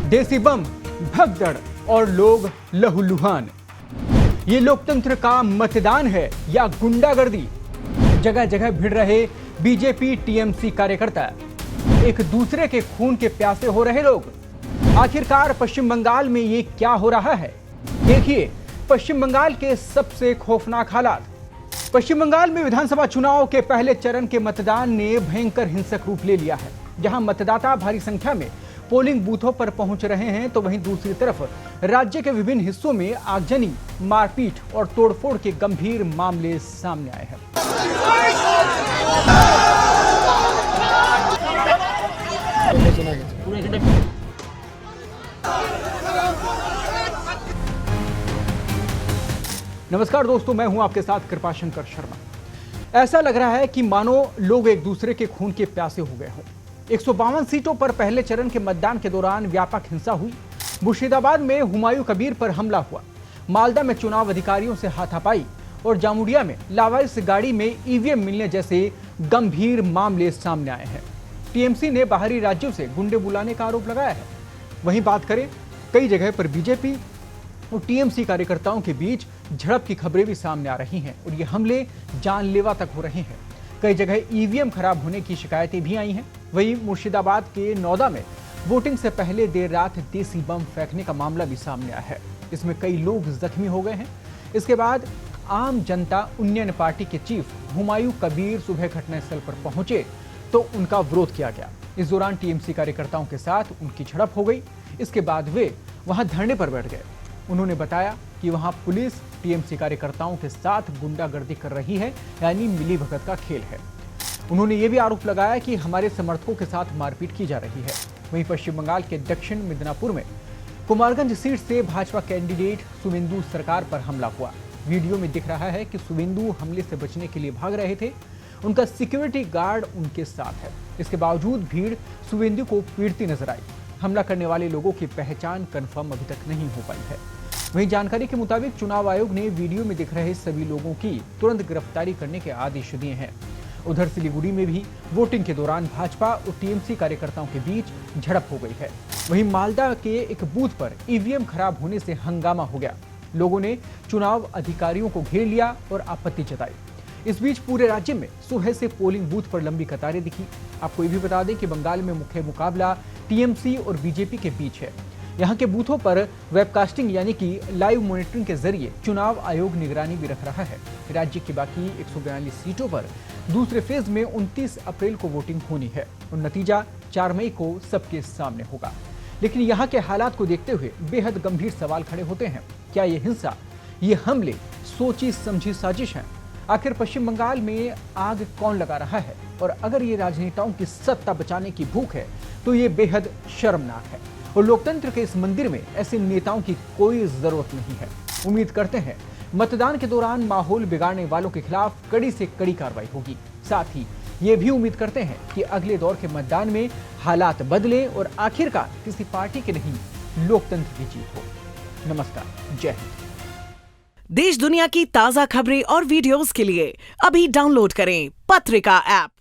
देसी बम, भगदड़ और लोग लहूलुहान। ये लोकतंत्र का मतदान है या गुंडागर्दी? जगह जगह भिड़ रहे बीजेपी टीएमसी कार्यकर्ता, एक दूसरे के खून के प्यासे हो रहे लोग। आखिरकार पश्चिम बंगाल में ये क्या हो रहा है? देखिए पश्चिम बंगाल के सबसे खौफनाक हालात। पश्चिम बंगाल में विधानसभा चुनाव के पहले चरण के मतदान ने भयंकर हिंसक रूप ले लिया है। जहां मतदाता भारी संख्या में पोलिंग बूथों पर पहुंच रहे हैं, तो वहीं दूसरी तरफ राज्य के विभिन्न हिस्सों में आगजनी, मारपीट और तोड़फोड़ के गंभीर मामले सामने आए हैं। नमस्कार दोस्तों, मैं हूं आपके साथ कृपाशंकर शर्मा। ऐसा लग रहा है कि मानो लोग एक दूसरे के खून के प्यासे हो गए हों। 152 सीटों पर पहले चरण के मतदान के दौरान व्यापक हिंसा हुई। मुर्शिदाबाद में हुमायूं कबीर पर हमला हुआ, मालदा में चुनाव अधिकारियों से हाथापाई और जामुडिया में लावारिस गाड़ी में ईवीएम मिलने जैसे गंभीर मामले सामने आए हैं। टीएमसी ने बाहरी राज्यों से गुंडे बुलाने का आरोप लगाया है। वहीं बात करें, कई जगह पर बीजेपी और टीएमसी कार्यकर्ताओं के बीच झड़प की खबरें भी सामने आ रही हैं और ये हमले जानलेवा तक हो रहे हैं। कई जगह ईवीएम खराब होने की शिकायतें भी आई हैं। वहीं मुर्शिदाबाद के नौदा में वोटिंग से पहले देर रात देसी बम फेंकने का मामला भी सामने आया है। इसमें कई लोग जख्मी हो गए हैं। इसके बाद आम जनता उन्नयन पार्टी के चीफ हुमायूं कबीर सुबह घटनास्थल पर पहुंचे तो उनका विरोध किया गया। इस दौरान टीएमसी कार्यकर्ताओं के साथ उनकी झड़प हो गई। इसके बाद वे वहां धरने पर बैठ गए। उन्होंने बताया कि वहां पुलिस टीएमसी कार्यकर्ताओं के साथ गुंडागर्दी कर रही है, यानी मिलीभगत का खेल है। उन्होंने ये भी आरोप लगाया कि हमारे समर्थकों के साथ मारपीट की जा रही है। वहीं पश्चिम बंगाल के दक्षिण मिदनापुर में कुमारगंज सीट से भाजपा कैंडिडेट शुवेंदु सरकार पर हमला हुआ। वीडियो में दिख रहा है कि शुवेंदु हमले से बचने के लिए भाग रहे थे। उनका सिक्योरिटी गार्ड उनके साथ है। इसके बावजूद भीड़ शुवेंदु को पीटती नजर आई। हमला करने वाले लोगों की पहचान कंफर्म अभी तक नहीं हो पाई है। वहीं जानकारी के मुताबिक चुनाव आयोग ने वीडियो में दिख रहे सभी लोगों की तुरंत गिरफ्तारी करने के आदेश दिए हैं। उधर सिलीगुड़ी में भी वोटिंग के दौरान भाजपा और टीएमसी कार्यकर्ताओं के बीच झड़प हो गई है। वहीं मालदा के एक बूथ पर ईवीएम खराब होने से हंगामा हो गया। लोगों ने चुनाव अधिकारियों को घेर लिया और आपत्ति जताई। इस बीच पूरे राज्य में सुबह से पोलिंग बूथ पर लंबी कतारें दिखी। आपको ये भी बता दें कि बंगाल में मुख्य मुकाबला टीएमसी और बीजेपी के बीच है। यहाँ के बूथों पर वेबकास्टिंग यानी कि लाइव मॉनिटरिंग के जरिए चुनाव आयोग निगरानी भी रख रहा है। राज्य की बाकी 142 सीटों पर दूसरे फेज में 29 अप्रैल को वोटिंग होनी है और नतीजा 4 मई को सबके सामने होगा। लेकिन यहाँ के हालात को देखते हुए बेहद गंभीर सवाल खड़े होते हैं। क्या ये हिंसा, ये हमले सोची समझी साजिश है? आखिर पश्चिम बंगाल में आग कौन लगा रहा है? और अगर ये राजनेताओं की सत्ता बचाने की भूख है तो ये बेहद शर्मनाक है और लोकतंत्र के इस मंदिर में ऐसे नेताओं की कोई जरूरत नहीं है। उम्मीद करते हैं मतदान के दौरान माहौल बिगाड़ने वालों के खिलाफ कड़ी से कड़ी कार्रवाई होगी। साथ ही ये भी उम्मीद करते हैं कि अगले दौर के मतदान में हालात बदले और आखिरकार किसी पार्टी के नहीं लोकतंत्र की जीत हो। नमस्कार, जय हिंद। देश दुनिया की ताजा खबरें और वीडियोस के लिए अभी डाउनलोड करें पत्रिका ऐप।